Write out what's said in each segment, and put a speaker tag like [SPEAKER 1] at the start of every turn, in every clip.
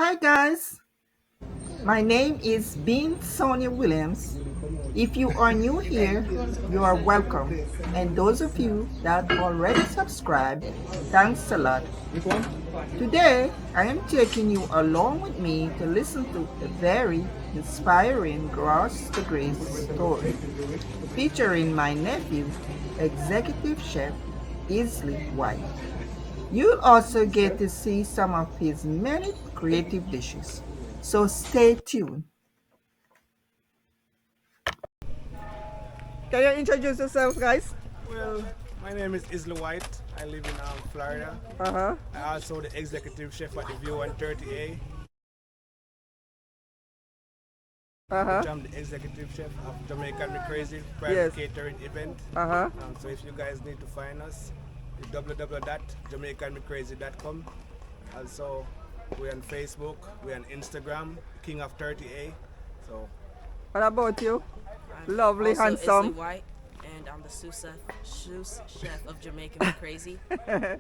[SPEAKER 1] Hi guys, my name is Bean Sonia Williams. If you are new here, you are welcome. And those of you that already subscribed, thanks a lot. Today, I am taking you along with me to listen to a very inspiring Gross to Grace story featuring my nephew, Executive Chef Isley White. You'll also get to see some of his many creative dishes. So stay tuned. Can you introduce yourselves, guys?
[SPEAKER 2] Well, my name is Isla White. I live in Florida.
[SPEAKER 1] Uh-huh.
[SPEAKER 2] I also the executive chef at the View 130A,
[SPEAKER 1] Uh-huh.
[SPEAKER 2] which I'm the executive chef of Jamaican Me Crazy private
[SPEAKER 1] Yes.
[SPEAKER 2] catering event.
[SPEAKER 1] Uh-huh.
[SPEAKER 2] So if you guys need to find us, it's www.jamaicanmecrazy.com. Also, we're on Facebook, we're on Instagram, King of 30A. So
[SPEAKER 1] What about you?
[SPEAKER 3] I'm
[SPEAKER 1] Lovely,
[SPEAKER 3] also
[SPEAKER 1] handsome.
[SPEAKER 3] Isley White, and I'm the sous chef of Jamaican Me Crazy. And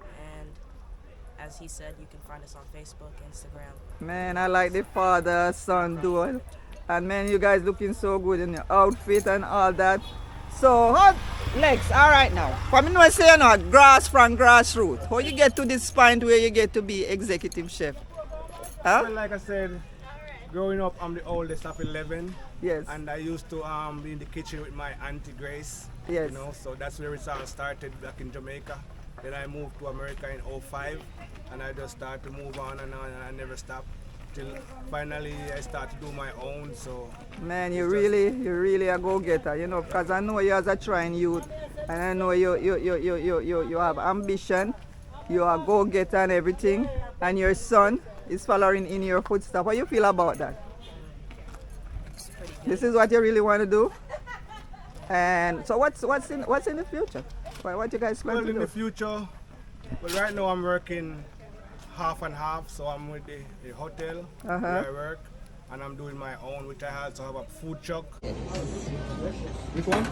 [SPEAKER 3] as he said, you can find us on Facebook, Instagram.
[SPEAKER 1] Man, I like the father-son duel. And man, you guys looking so good in your outfit and all that. So, how, Lex, all right now. For me, no say you know, grass from grassroots. How you get to this point where you get to be executive chef? Huh?
[SPEAKER 2] well, like I said, growing up, I'm the oldest of 11.
[SPEAKER 1] Yes.
[SPEAKER 2] And I used to be in the kitchen with my auntie Grace.
[SPEAKER 1] Yes.
[SPEAKER 2] You know, so that's where it all started back in Jamaica. Then I moved to America in '05, and I just started to move on, and I never stopped till finally I started to do my own. So
[SPEAKER 1] Man, you really a go-getter, you know, because I know you as a trying youth, and I know you have ambition, you are a go-getter and everything, and your son is following in your footsteps. How you feel about that?
[SPEAKER 3] It's pretty good.
[SPEAKER 1] This is what you really want to do? And so what's in the future? What you guys plan
[SPEAKER 2] well,
[SPEAKER 1] to
[SPEAKER 2] in
[SPEAKER 1] do?
[SPEAKER 2] the future, well, right now I'm working half and half. So I'm with the hotel
[SPEAKER 1] Uh-huh.
[SPEAKER 2] where I work, and I'm doing my own, which I also have a food truck.
[SPEAKER 4] Which one?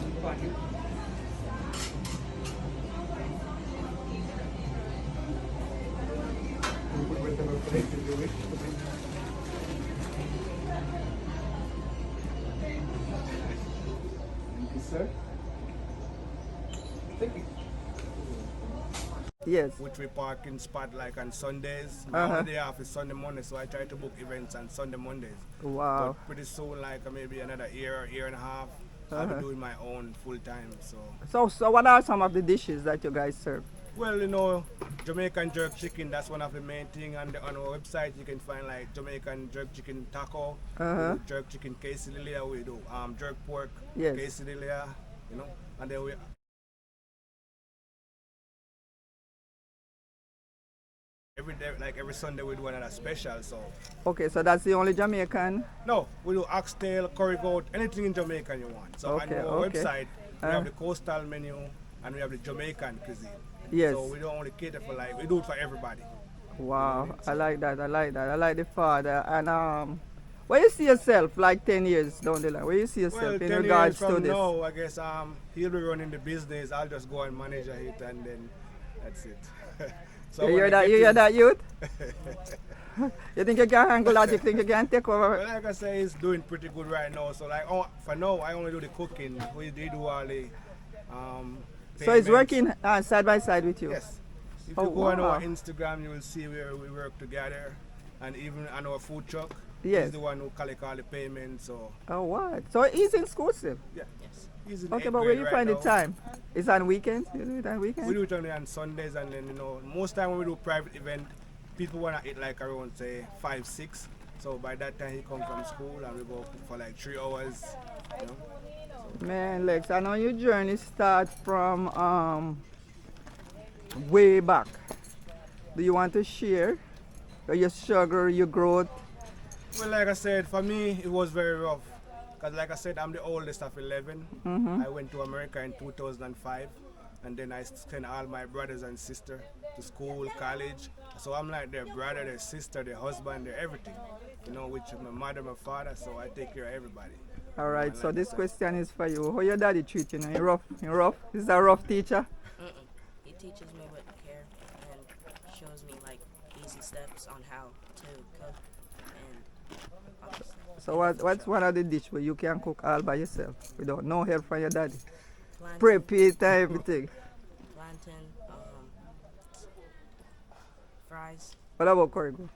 [SPEAKER 4] Thank you, sir. Thank you.
[SPEAKER 1] Yes.
[SPEAKER 2] Which we parking spot like on Sundays. My
[SPEAKER 1] Uh-huh.
[SPEAKER 2] only day off is Sunday, Monday, so I try to book events on Sunday, Mondays.
[SPEAKER 1] Wow.
[SPEAKER 2] But pretty soon, like maybe another year and a half, I'll
[SPEAKER 1] Uh-huh.
[SPEAKER 2] be doing my own full time. So,
[SPEAKER 1] So what are some of the dishes that you guys serve?
[SPEAKER 2] well, you know, Jamaican jerk chicken, that's one of the main thing. And on our website, you can find like Jamaican jerk chicken taco,
[SPEAKER 1] Uh-huh.
[SPEAKER 2] we do jerk chicken quesadilla, we do jerk pork
[SPEAKER 1] Yes.
[SPEAKER 2] quesadilla, you know, and then we every day, like every Sunday, we do another special. So.
[SPEAKER 1] Okay, so that's the only Jamaican.
[SPEAKER 2] No, we do oxtail, curry goat, anything in Jamaican you want. So
[SPEAKER 1] Okay,
[SPEAKER 2] on our
[SPEAKER 1] okay.
[SPEAKER 2] website, we
[SPEAKER 1] Uh.
[SPEAKER 2] have the coastal menu and we have the Jamaican cuisine.
[SPEAKER 1] Yes.
[SPEAKER 2] So we don't only cater for like, we do it for everybody.
[SPEAKER 1] Wow, I like that. I like that. I like the father. And where you see yourself like 10 years down the line? Where you see yourself
[SPEAKER 2] Well,
[SPEAKER 1] in
[SPEAKER 2] 10
[SPEAKER 1] regards
[SPEAKER 2] years from
[SPEAKER 1] to this?
[SPEAKER 2] now, I guess he'll be running the business. I'll just go and manage it and then that's it. So
[SPEAKER 1] You
[SPEAKER 2] when
[SPEAKER 1] hear
[SPEAKER 2] I
[SPEAKER 1] that?
[SPEAKER 2] get
[SPEAKER 1] You hear
[SPEAKER 2] to-
[SPEAKER 1] that, youth? You think you can handle that? You think you can take
[SPEAKER 2] Well,
[SPEAKER 1] over?
[SPEAKER 2] like I say, he's doing pretty good right now. So like, for now, I only do the cooking. We do all the
[SPEAKER 1] So he's
[SPEAKER 2] payments.
[SPEAKER 1] working side by side with you?
[SPEAKER 2] Yes. If
[SPEAKER 1] Oh,
[SPEAKER 2] you go on
[SPEAKER 1] wow.
[SPEAKER 2] our Instagram, you will see where we work together, and even on our food truck.
[SPEAKER 1] Yes.
[SPEAKER 2] He's the one who collect all the payments. So
[SPEAKER 1] Oh, what? So he's in school still?
[SPEAKER 2] yeah,
[SPEAKER 3] Yes.
[SPEAKER 2] he's in
[SPEAKER 1] Okay,
[SPEAKER 2] eighth
[SPEAKER 1] but where
[SPEAKER 2] grade
[SPEAKER 1] you
[SPEAKER 2] right
[SPEAKER 1] find the
[SPEAKER 2] now.
[SPEAKER 1] time? It's on weekends? You do it on
[SPEAKER 2] We
[SPEAKER 1] weekends?
[SPEAKER 2] do it only on Sundays, and then most time when we do private event, people wanna eat like around say 5, 6. So by that time he come from school, and we go for like 3 hours. You know?
[SPEAKER 1] Man, Lex, I know your journey start from way back. Do you want to share your struggle, your growth?
[SPEAKER 2] Well, like I said, for me it was very rough. Because like I said, I'm the oldest of 11. I went to America in 2005. And then I sent all my brothers and sisters to school, college. So I'm like their brother, their sister, their husband, their everything. You know, which is my mother, my father, so I take care of everybody.
[SPEAKER 1] All right, so this question is for you. How your daddy treat you? He rough? He rough? Is a rough teacher?
[SPEAKER 3] He teaches me with care and shows me like easy steps on how to cook. and other stuff.
[SPEAKER 1] So what's one of the dish where you can cook all by yourself without no help from your daddy?
[SPEAKER 3] Plantain,
[SPEAKER 1] Prep it, everything.
[SPEAKER 3] plantain, fries,
[SPEAKER 1] What about curry? Goat?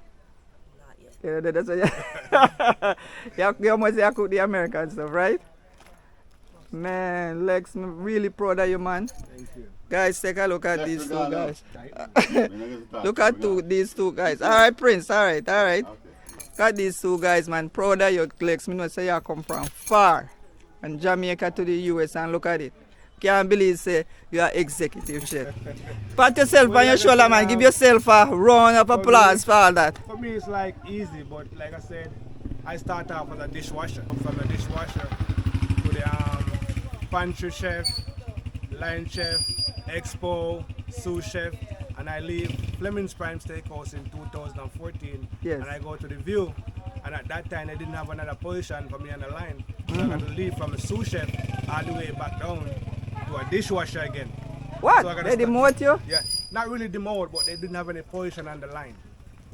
[SPEAKER 3] not yet.
[SPEAKER 1] Yeah, that's what you must say cook the American stuff, right? Man, Lex, I'm really proud of you, man.
[SPEAKER 2] Thank you.
[SPEAKER 1] Guys, take a look at
[SPEAKER 5] Let's
[SPEAKER 1] these two
[SPEAKER 5] go
[SPEAKER 1] guys.
[SPEAKER 5] now.
[SPEAKER 1] Look at these two guys. All right, Prince. All right.
[SPEAKER 5] Okay.
[SPEAKER 1] Look at these two guys, man. Proud of you, Lex. Me know say you come from far, and Jamaica to the US, and look at it. Can't believe say you are executive chef. Pat yourself on your shoulder, man. Give yourself a round of applause for all that.
[SPEAKER 2] For me, it's like easy, but like I said, I start off as a dishwasher. From a dishwasher to the pantry chef, line chef, expo, sous chef, and I leave Fleming's Prime Steakhouse in 2014.
[SPEAKER 1] Yes.
[SPEAKER 2] And I go to the View, and at that time they didn't have another position for me on the line. So I got to leave from a sous chef all the way back down to a dishwasher again.
[SPEAKER 1] What?
[SPEAKER 2] So I gotta
[SPEAKER 1] They
[SPEAKER 2] start-
[SPEAKER 1] demote you?
[SPEAKER 2] Yeah, not really demoted, but they didn't have any position on the line.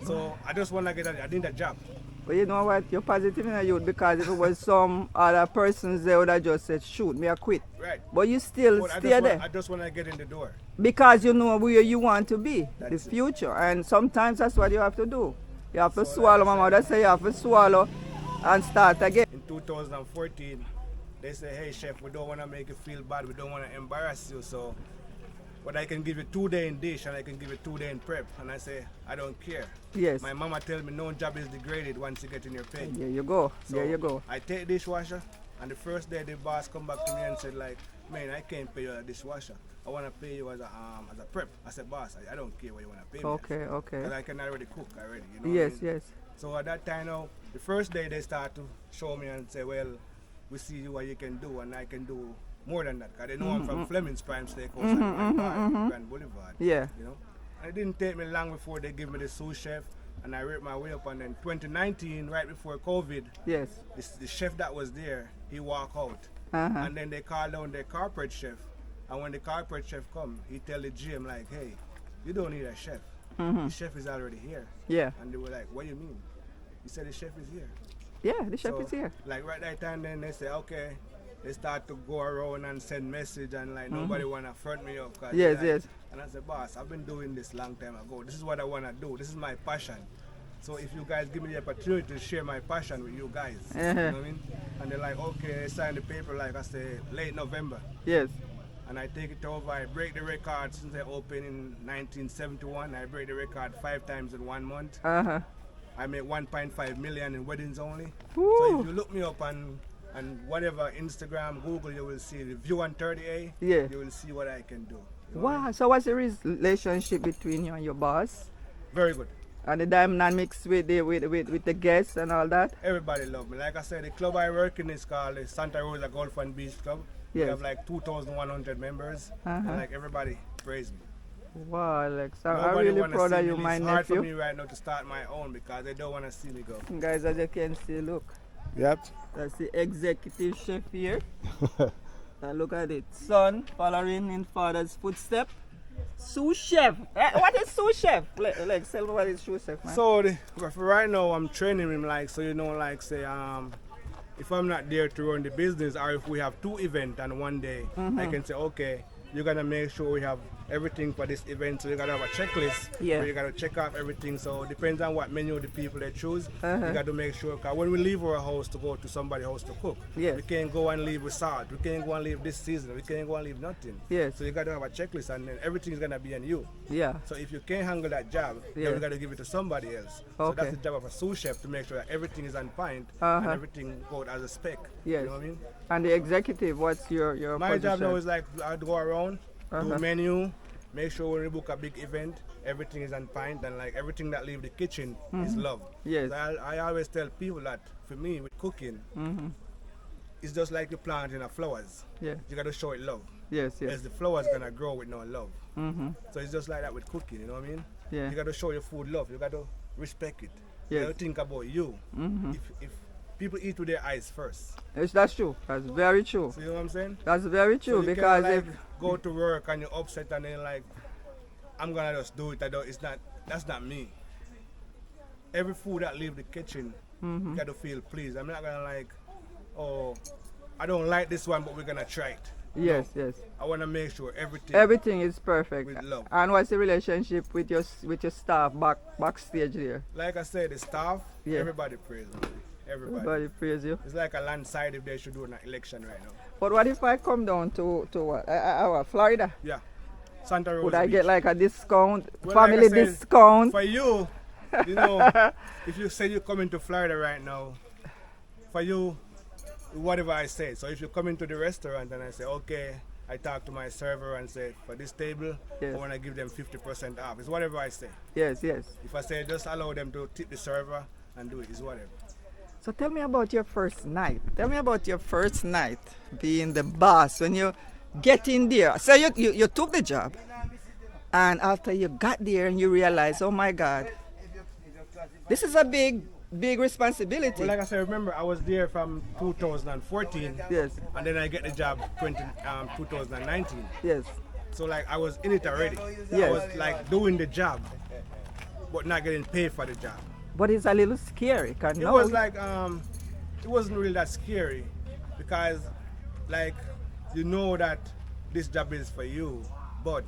[SPEAKER 2] So I just want to get I need a job.
[SPEAKER 1] But you know what? You're positive in a youth because if it was some other persons there would have just said, shoot, me I quit.
[SPEAKER 2] Right.
[SPEAKER 1] But you still
[SPEAKER 2] But
[SPEAKER 1] stay there.
[SPEAKER 2] I just want to get in the door.
[SPEAKER 1] Because you know where you want to be,
[SPEAKER 2] That's
[SPEAKER 1] the
[SPEAKER 2] it.
[SPEAKER 1] future. And sometimes that's what you have to do. You have to
[SPEAKER 2] So
[SPEAKER 1] swallow,
[SPEAKER 2] like I
[SPEAKER 1] my mother say you have to swallow and start again.
[SPEAKER 2] In 2014, they say, hey chef, we don't want to make you feel bad. We don't want to embarrass you. So, but I can give you 2 days in dish and I can give you 2 days in prep. And I say, I don't care.
[SPEAKER 1] Yes.
[SPEAKER 2] My mama tells me no job is degraded once you get in your pay.
[SPEAKER 1] There you go.
[SPEAKER 2] So
[SPEAKER 1] There you go.
[SPEAKER 2] I take dishwasher, and the first day the boss come back to me and said like, man, I can't pay you as a dishwasher. I want to pay you as a prep. I said, boss, I don't care what you want to pay me.
[SPEAKER 1] Okay, okay.
[SPEAKER 2] Because I can already cook already. You know
[SPEAKER 1] Yes,
[SPEAKER 2] what I mean?
[SPEAKER 1] yes.
[SPEAKER 2] So at that time now, the first day they start to show me and say, well, we see you what you can do, and I can do more than that. Because they know I'm from Fleming's Prime Steakhouse and Grand Boulevard.
[SPEAKER 1] Yeah.
[SPEAKER 2] You know, and it didn't take me long before they give me the sous chef, and I worked my way up. And then 2019, right before COVID,
[SPEAKER 1] Yes.
[SPEAKER 2] the chef that was there, he walked out,
[SPEAKER 1] Uh-huh.
[SPEAKER 2] and then they called down their corporate chef. And when the corporate chef come, he tell the GM like, hey, you don't need a chef. The chef is already here.
[SPEAKER 1] Yeah.
[SPEAKER 2] And they were like, what do you mean? He said the chef is here.
[SPEAKER 1] Yeah, the chef
[SPEAKER 2] So,
[SPEAKER 1] is here.
[SPEAKER 2] Like right that time, then they say, okay. They start to go around and send message and like nobody wanna front me up. 'Cause
[SPEAKER 1] Yes,
[SPEAKER 2] like-
[SPEAKER 1] yes.
[SPEAKER 2] And I said, boss, I've been doing this long time ago. This is what I wanna do. This is my passion. So if you guys give me the opportunity to share my passion with you guys, you know what I mean? And they're like, okay, they sign the paper like I say late November.
[SPEAKER 1] Yes.
[SPEAKER 2] And I take it over. I break the record since I opened in 1971. I break the record 5 times in 1 month.
[SPEAKER 1] Uh-huh.
[SPEAKER 2] I make 1.5 million in weddings only.
[SPEAKER 1] Woo.
[SPEAKER 2] So if you look me up on whatever Instagram, Google, you will see the View on 30A.
[SPEAKER 1] Yeah.
[SPEAKER 2] You will see what I can do. You know what I mean?
[SPEAKER 1] Wow. So what's the relationship between you and your boss?
[SPEAKER 2] Very good.
[SPEAKER 1] And the diamond mix with the guests and all that?
[SPEAKER 2] Everybody love me. Like I said, the club I work in is called the Santa Rosa Golf and Beach Club. We
[SPEAKER 1] Yes.
[SPEAKER 2] have like 2,100 members. And like everybody praise me.
[SPEAKER 1] Wow, Alex. I'm
[SPEAKER 2] Nobody
[SPEAKER 1] really
[SPEAKER 2] wanna
[SPEAKER 1] proud
[SPEAKER 2] see
[SPEAKER 1] of
[SPEAKER 2] me
[SPEAKER 1] you,
[SPEAKER 2] leave.
[SPEAKER 1] my
[SPEAKER 2] It's hard for me
[SPEAKER 1] nephew.
[SPEAKER 2] right now to start my own because they don't want to see me go.
[SPEAKER 1] Guys, as you can see, look.
[SPEAKER 2] Yep.
[SPEAKER 1] That's the executive chef here. And look at it. Son following in father's footstep. Sous chef. What is sous chef? Like, tell me what is sous chef, man.
[SPEAKER 2] So for right now, I'm training him like so you know like say if I'm not there to run the business or if we have 2 events and one day, I can say okay, you're gonna make sure we have everything for this event. So you gotta have a checklist.
[SPEAKER 1] Yeah.
[SPEAKER 2] Where you gotta check off everything. So it depends on what menu the people they choose. You gotta make sure. Cause when we leave our house to go to somebody's house to cook,
[SPEAKER 1] Yes.
[SPEAKER 2] we can't go and leave with salt. We can't go and leave this season. We can't go and leave nothing.
[SPEAKER 1] Yes.
[SPEAKER 2] So you gotta have a checklist and then everything's gonna be on you.
[SPEAKER 1] Yeah.
[SPEAKER 2] So if you can't handle that job,
[SPEAKER 1] Yeah.
[SPEAKER 2] then you got to give it to somebody else. So
[SPEAKER 1] Okay.
[SPEAKER 2] that's the job of a sous chef to make sure that everything is on point and everything goes as a spec.
[SPEAKER 1] Yes.
[SPEAKER 2] You know what I mean?
[SPEAKER 1] And the executive, what's your
[SPEAKER 2] My
[SPEAKER 1] position?
[SPEAKER 2] job now is like I go around, do menu, make sure when we book a big event, everything is on point and like everything that leave the kitchen is love.
[SPEAKER 1] Yes.
[SPEAKER 2] So I always tell people that for me with cooking, it's just like you planting a flowers.
[SPEAKER 1] Yeah.
[SPEAKER 2] You got to show it love.
[SPEAKER 1] Yes, yes.
[SPEAKER 2] Else the flowers gonna grow with no love. So it's just like that with cooking, you know what I mean?
[SPEAKER 1] Yeah.
[SPEAKER 2] You got to show your food love. You got to respect it.
[SPEAKER 1] Yes.
[SPEAKER 2] You got to think about you. If people eat with their eyes first,
[SPEAKER 1] Yes, that's true. That's very true.
[SPEAKER 2] so you know what I'm saying?
[SPEAKER 1] That's very
[SPEAKER 2] So
[SPEAKER 1] true
[SPEAKER 2] you
[SPEAKER 1] because
[SPEAKER 2] can't,
[SPEAKER 1] if
[SPEAKER 2] like, go to work and you're upset and then like I'm gonna just do it. It's not. That's not me. every food that leave the kitchen, you got to feel pleased. I'm not gonna like, oh, I don't like this one, but we're gonna try it.
[SPEAKER 5] Yes, yes.
[SPEAKER 2] I want to make sure everything.
[SPEAKER 5] Everything is perfect.
[SPEAKER 2] With love.
[SPEAKER 5] And what's the relationship with your staff backstage there?
[SPEAKER 2] Like I said, the staff,
[SPEAKER 5] Yeah.
[SPEAKER 2] everybody praise me. Everybody.
[SPEAKER 5] Everybody praise you.
[SPEAKER 2] It's like a landslide if they should do an election right now.
[SPEAKER 5] But what if I come down to what, Florida?
[SPEAKER 2] Yeah. Santa Rosa
[SPEAKER 5] Would I
[SPEAKER 2] Beach.
[SPEAKER 5] get like a discount,
[SPEAKER 2] Well, like I
[SPEAKER 5] family
[SPEAKER 2] said,
[SPEAKER 5] discount?
[SPEAKER 2] For you, you know, if you say you're coming to Florida right now, for you, whatever I say. So if you come into the restaurant and I say, okay, I talk to my server and say, for this table,
[SPEAKER 5] Yes.
[SPEAKER 2] I want to give them 50% off. It's whatever I say.
[SPEAKER 5] Yes, yes.
[SPEAKER 2] If I say just allow them to tip the server and do it, it's whatever.
[SPEAKER 5] So tell me about your first night. Tell me about your first night being the boss when you get in there. So you took the job, and after you got there and you realize, oh my God, this is a big responsibility.
[SPEAKER 2] Well, like I said, remember, I was there from 2014,
[SPEAKER 5] Yes,
[SPEAKER 2] and then I get the job 2019.
[SPEAKER 5] yes,
[SPEAKER 2] So like I was in it already.
[SPEAKER 5] Yes.
[SPEAKER 2] I was like doing the job, but not getting paid for the job.
[SPEAKER 5] but it's a little scary. Cause
[SPEAKER 2] It
[SPEAKER 5] now,
[SPEAKER 2] was like it wasn't really that scary because like you know that this job is for you, but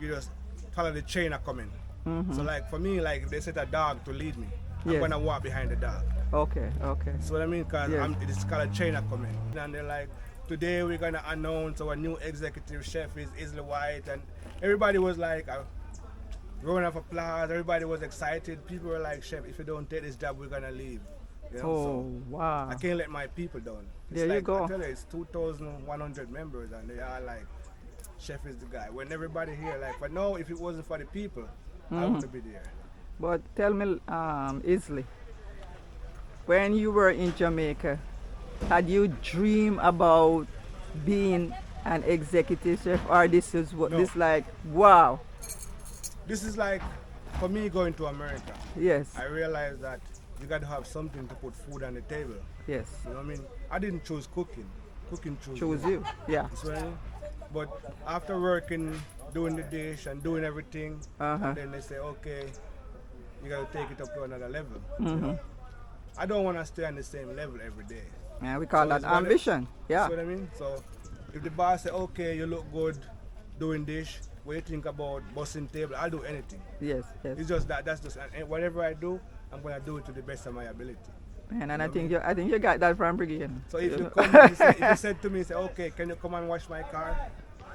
[SPEAKER 2] you just follow the chain of coming. So like for me, like if they set a dog to lead me, I'm
[SPEAKER 5] Yes.
[SPEAKER 2] gonna walk behind the dog.
[SPEAKER 5] okay, okay,
[SPEAKER 2] So what I mean, because
[SPEAKER 5] Yes.
[SPEAKER 2] it's called a chain of coming. And they're like, today we're gonna announce our new executive chef is Isley White, and everybody was like round of applause. Everybody was excited. People were like, chef, if you don't take this job, we're gonna leave. You know,
[SPEAKER 5] oh
[SPEAKER 2] so
[SPEAKER 5] wow,
[SPEAKER 2] I can't let my people down. It's
[SPEAKER 5] There you
[SPEAKER 2] like,
[SPEAKER 5] go.
[SPEAKER 2] I tell you, it's 2,100 members, and they are like, chef is the guy. When everybody here, like, but no, if it wasn't for the people, I wouldn't be there.
[SPEAKER 5] But tell me, Isley, when you were in Jamaica, had you dreamed about being an executive chef, or this is what
[SPEAKER 2] No.
[SPEAKER 5] this like? Wow,
[SPEAKER 2] This is like, for me going to America,
[SPEAKER 5] yes,
[SPEAKER 2] I realized that you got to have something to put food on the table.
[SPEAKER 5] yes,
[SPEAKER 2] You know what I mean? I didn't choose cooking. Cooking chose
[SPEAKER 5] choose
[SPEAKER 2] me.
[SPEAKER 5] you, yeah,
[SPEAKER 2] That's what I mean? But after working, doing the dish and doing everything,
[SPEAKER 5] Uh-huh.
[SPEAKER 2] then they say, okay, you got to take it up to another level.
[SPEAKER 5] Mm-hmm.
[SPEAKER 2] I don't want to stay on the same level every day.
[SPEAKER 5] and we call
[SPEAKER 2] So
[SPEAKER 5] that
[SPEAKER 2] it's what it-
[SPEAKER 5] ambition, yeah,
[SPEAKER 2] That's what I mean? So if the boss say, okay, you look good doing dish, what you think about busting table, I'll do anything.
[SPEAKER 5] yes, yes,
[SPEAKER 2] It's just that, that's just, and whatever I do, I'm going to do it to the best of my ability.
[SPEAKER 5] man, and I think you got that from Brigade.
[SPEAKER 2] So if you
[SPEAKER 5] know?
[SPEAKER 2] come, if you said to me, say, okay, can you come and wash my car?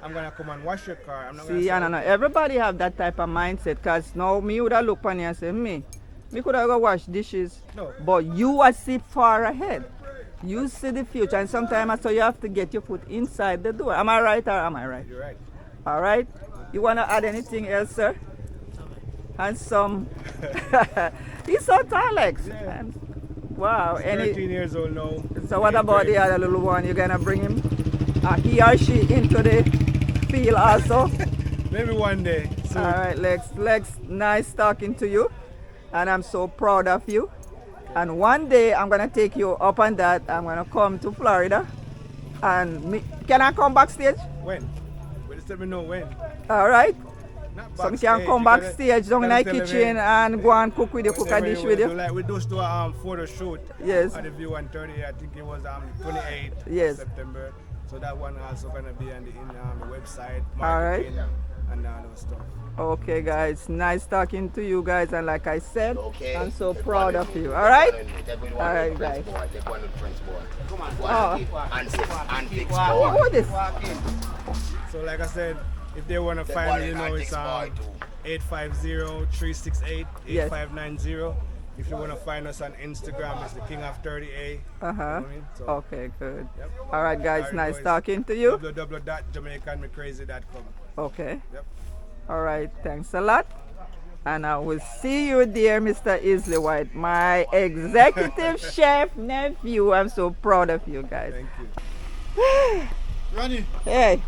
[SPEAKER 2] I'm gonna come and wash your car. I'm not gonna
[SPEAKER 5] See,
[SPEAKER 2] say,
[SPEAKER 5] I don't know. Everybody have that type of mindset. Cause now me would have look on you and say, me could have go wash dishes.
[SPEAKER 2] No.
[SPEAKER 5] But you are see far ahead. You see the future, and sometimes so you have to get your foot inside the door. Am I right or am I right?
[SPEAKER 2] You're right.
[SPEAKER 5] All right. You wanna add anything else, sir? Handsome. He's so tall, Alex.
[SPEAKER 2] Yeah.
[SPEAKER 5] And- wow. Any,
[SPEAKER 2] 13 years old now.
[SPEAKER 5] so what about the other little one? You gonna bring him? He or she into the field also?
[SPEAKER 2] Maybe one day. So
[SPEAKER 5] All right, Lex, nice talking to you, and I'm so proud of you. And one day I'm gonna take you up on that. I'm gonna come to Florida, and can I come backstage?
[SPEAKER 2] when? But just let me know when.
[SPEAKER 5] All right,
[SPEAKER 2] Not
[SPEAKER 5] so we
[SPEAKER 2] backstage,
[SPEAKER 5] can come
[SPEAKER 2] you gotta-
[SPEAKER 5] backstage down in
[SPEAKER 2] gotta
[SPEAKER 5] the
[SPEAKER 2] tell me
[SPEAKER 5] kitchen and go and cook with you, cook a
[SPEAKER 2] whenever
[SPEAKER 5] dish with
[SPEAKER 2] do,
[SPEAKER 5] you.
[SPEAKER 2] Like we just do a photo shoot.
[SPEAKER 5] Yes.
[SPEAKER 2] At the View 130. I think it was 28th
[SPEAKER 5] Yes.
[SPEAKER 2] September. So that one also gonna be on the website.
[SPEAKER 5] All right.
[SPEAKER 2] marketing, And all those stuff.
[SPEAKER 5] Okay, guys, nice talking to you guys, and like I said,
[SPEAKER 6] Okay.
[SPEAKER 5] I'm so proud of you. All right. All right, guys. Oh.
[SPEAKER 6] And fix
[SPEAKER 5] Who this?
[SPEAKER 2] So like I said, if they wanna find me, you know, it's 850-368-8590. If you wanna find us on Instagram, it's the King of 30A.
[SPEAKER 5] Uh huh.
[SPEAKER 2] You know what I mean? So,
[SPEAKER 5] Okay, good.
[SPEAKER 2] Yep.
[SPEAKER 5] All right, guys,
[SPEAKER 2] Alright,
[SPEAKER 5] nice
[SPEAKER 2] boys.
[SPEAKER 5] talking to you.
[SPEAKER 2] www.jamaicanmecrazy.com.
[SPEAKER 5] Okay.
[SPEAKER 2] Yep.
[SPEAKER 5] All right, thanks a lot. And I will see you there, Mr. Isley White, my executive chef nephew. I'm so proud of you guys.
[SPEAKER 2] Thank you.
[SPEAKER 7] Ronnie,
[SPEAKER 5] Hey.